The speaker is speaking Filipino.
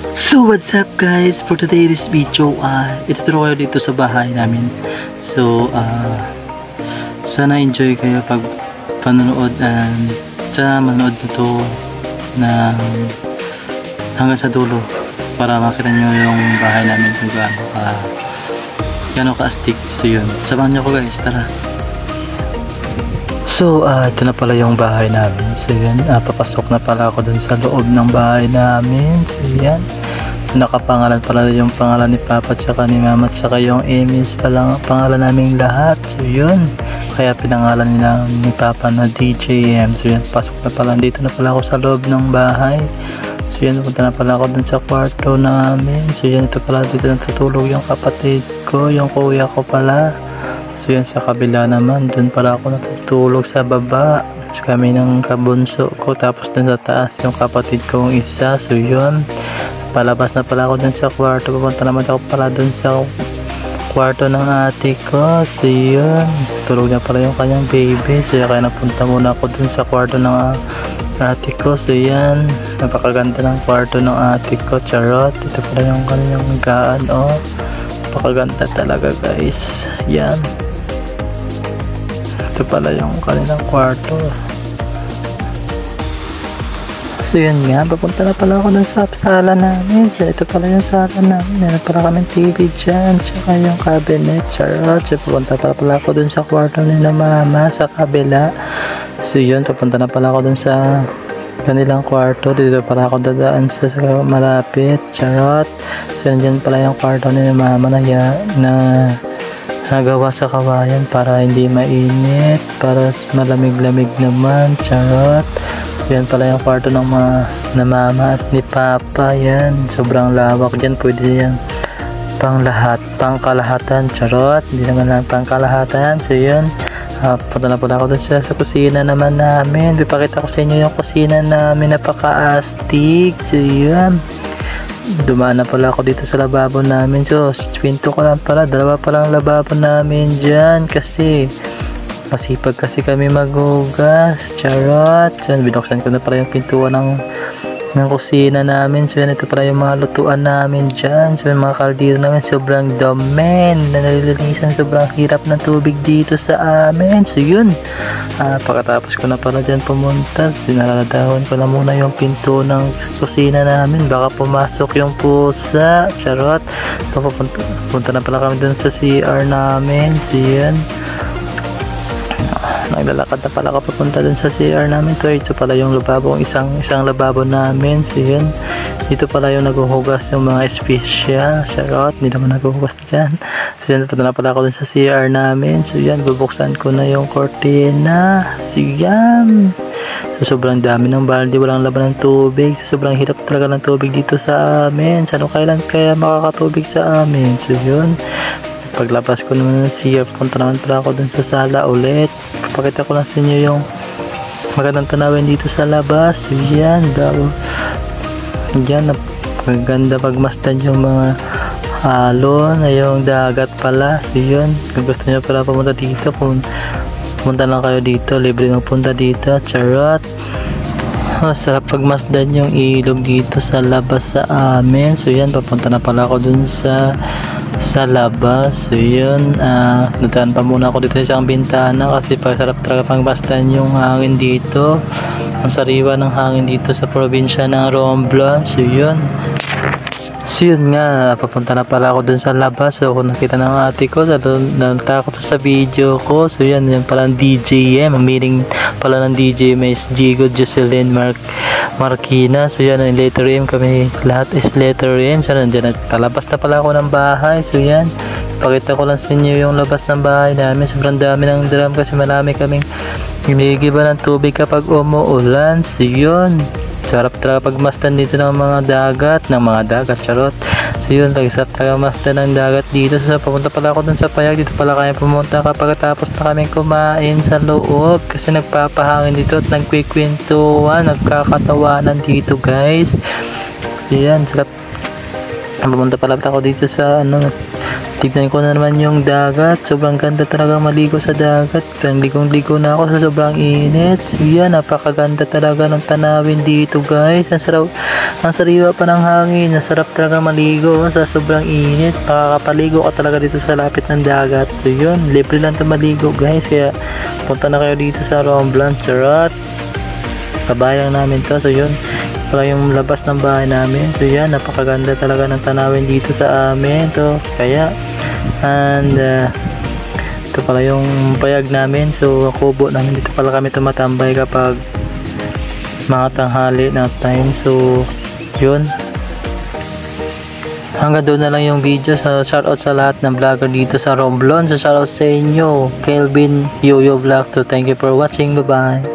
So what's up guys, for today's video, ituturo kayo dito sa bahay namin. So sana enjoy kayo pag panonood and sana manood nito na hanggang sa dulo para makita nyo yung bahay namin kung gaano ka-astig. So yun, samahan nyo ko guys, tara. So ito na pala yung bahay namin. So yan, papasok na pala ako dun sa loob ng bahay namin. So yan, so nakapangalan pala yung pangalan ni Papa tsaka ni Mama tsaka yung emails pala pangalan naming lahat. So yun, kaya pinangalan nila ni Papa na DJM. So yan, pasok na pala, dito na pala ako sa loob ng bahay. So yan, punta na pala ako dun sa kwarto namin. So yan, ito pala, dito natutulog yung kapatid ko, yung kuya ko pala. So yan, sa kabila naman, dun pala ako natutulog sa baba. Tapos kami ng kabunso ko, tapos dun sa taas yung kapatid kong isa. So yun, palabas na pala ako dun sa kwarto. Pupunta naman ako pala dun sa kwarto ng ate ko. So yun, tulog na pala yung kanyang baby. So yan, kaya napunta muna ako dun sa kwarto ng ate ko. So yan, napakaganda ng kwarto ng ate ko, charot. Ito pala yung kanyang gaan, oh, napakaganda talaga guys. Yan, ito pala yung kanilang kwarto. So yun nga, papunta na pala ako dun sa sala namin. So ito pala yung sala namin, meron pala kaming TV dyan tsaka yung cabinet, charot. So papunta pala ako dun sa kwarto ni na mama sa kabila. So yun, papunta na pala ako dun sa kanilang kwarto. Dito pala ako dadaan sa malapit, charot. So yan pala yung kwarto ni mama na nagawa sa kawayan para hindi mainit, para malamig-lamig naman, charot. So yan pala yung kwarto ng na mama at ni papa. Yan, sobrang lawak dyan, pwede yan pang lahat, pang kalahatan, charot. Hindi naman lang pang kalahatan. So yun, punta na pala ako dun sa kusina naman namin. Ipakita ko sa inyo yung kusina namin, napaka-astig. So yun, dumaan na pala ako dito sa lababo namin. So pinto ko lang pala, dalawa palang lababo namin dyan kasi masipag kasi kami maghugas, charot. So binuksan ko na pala yung pintuan ng kusina namin. So yan, ito pala yung mga lutuan namin dyan. So yung mga kaldero namin, sobrang dami na nalilinisan, sobrang hirap ng tubig dito sa amin. So yun, pagkatapos ko na pala dyan pumunta, dinaladahon ko na muna yung pinto ng kusina namin, baka pumasok yung pusa, charot. So punta na pala kami dun sa CR namin. So yun, naglalakad na pala ako papunta dun sa CR namin. Ito pala yung lababo, isang lababo namin. So yun, dito pala yung naghuhugas yung mga espesyal, charot, hindi naman naghuhugas dyan. So yan, punta na pala ako dun sa CR namin. So yan, bubuksan ko na yung kortina. So yan, so sobrang dami ng balde, walang laban ng tubig. So sobrang hirap talaga ng tubig dito sa amin. Sa kailan kaya makakatubig sa amin. So yun, paglabas ko naman ng CR, punta naman pala ako dun sa sala ulit. Pakita ko lang sa inyo yung magandang tanawin dito sa labas. So yan, yan, maganda pagmasdan yung mga alon, yung dagat pala. So yun, kung gusto nyo pala pumunta dito, pumunta lang kayo dito, libre ng punta dito, charot. Sarap pagmasdan yung ilog dito sa labas sa amin. So yan, papunta na pala ako dun sa labas. So yun, nadaan pa muna ako dito sa isang bintana kasi sarap talaga pagmasdan yung hangin dito, ang sariwa ng hangin dito sa probinsya ng Romblon. So yun, nga, papunta na pala ako dun sa labas. So kung nakita ng ate ko, natakot sa video ko. So yan pala ang DJM, ang meaning pala ng DJ Miss Jigo Jocelyn Marquina. So yan, ang letter M, kami lahat is letter M. So nandiyan, talabas na pala ako ng bahay. So yan, pakita ko lang sa inyo yung labas ng bahay namin. Sobrang dami ng drum kasi marami kaming hinigiba ng tubig kapag umuulan. So yun, sarap talaga pagmasdan dito ng mga dagat, charot. So yun, sarap talaga masdan ng dagat dito. So papunta pala ako dun sa payag. Dito pala kami pumunta kapag tapos na kami kumain sa loob kasi nagpapahangin dito at nagkikwentuhan, nagkakatawanan dito guys. So yan, sarap. Pumunta pala ako dito sa Tignan ko na naman yung dagat. Sobrang ganda talaga maligo sa dagat. Ligong-ligo na ako sa sobrang init. So yan, napakaganda talaga ng tanawin dito guys. Ang sariwa pa ng hangin. Nasarap talaga maligo sa sobrang init. Makakapaligo ka talaga dito sa lapit ng dagat. So yun, libre lang ito maligo guys. Kaya punta na kayo dito sa Romblon. Charot. Kabayang namin to. So yun, pala yung labas ng bahay namin. So yan, napakaganda talaga ng tanawin dito sa amin. So kaya ito pala yung payag namin. So kubo namin, dito pala kami tumatambay kapag mga tanghali na time. So yun, hanggang doon na lang yung video. So shoutout sa lahat ng vlogger dito sa Romblon. So shoutout sa inyo, Kelvin Yoyo Vlog. So thank you for watching. Bye bye.